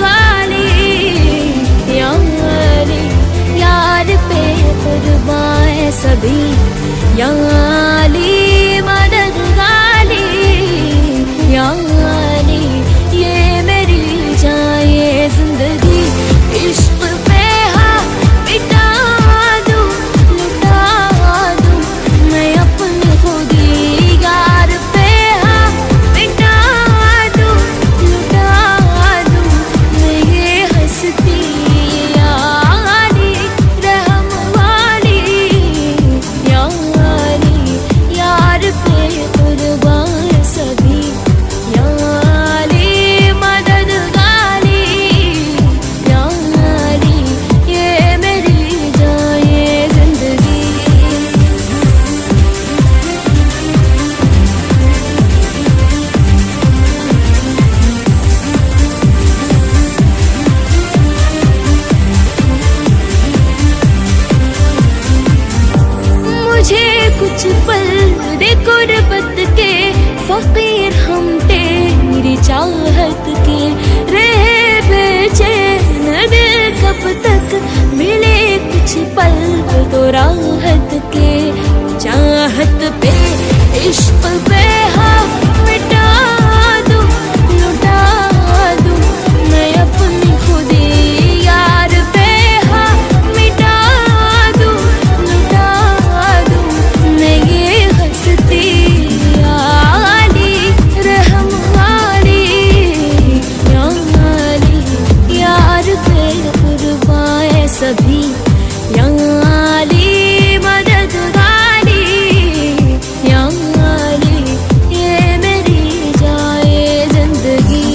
गाली या गाली यार पे कुर्बान है सभी या गाली मदद गाली या गाली ये मेरी जान ये जिंदगी इश्क पे हाँ मिटा दूं लुटा दूं मैं अपनी खुदी यार पे हाँ मिटा दूं लुटा दूं मैं ये हंसती यारी रहम वाली या गाली यार पे कुर्बान सभी या गाली मदद गाली या गाली ये मेरी जान ये जिंदगी. मुझे कुछ पल दे गुर्बत के फकीर हम तेरी चाहत के रहे बेचैन दिल कब तक मिले कुछ पल तो राहत के चाहत पे इश्क पे हाँ मिटा दूं लुटा दूं मैं अपनी खुदी यार पे हाँ मिटा दूं लुटा दूं मैं ये हंसती यारी रहम वाली या गाली यार पे कुर्बान है सभी या गाली मदद गाली या गाली ये मेरी जाए जिंदगी.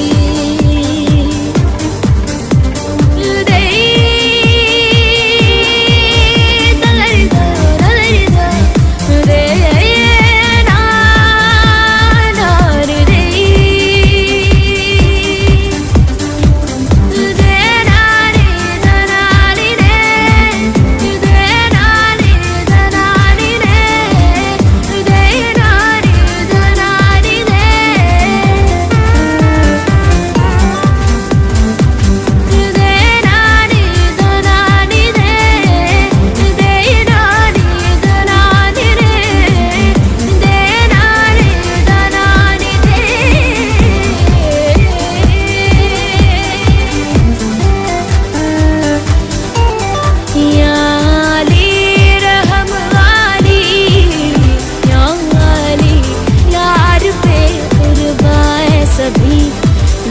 सभी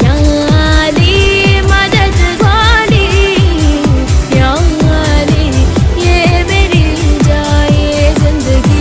या गाली मदद गाली या गाली ये मेरी जाए जिंदगी.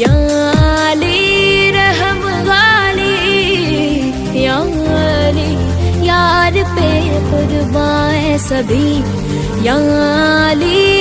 या गाली रहम गाली या गाली यार पे कुर्बान है सभी या अली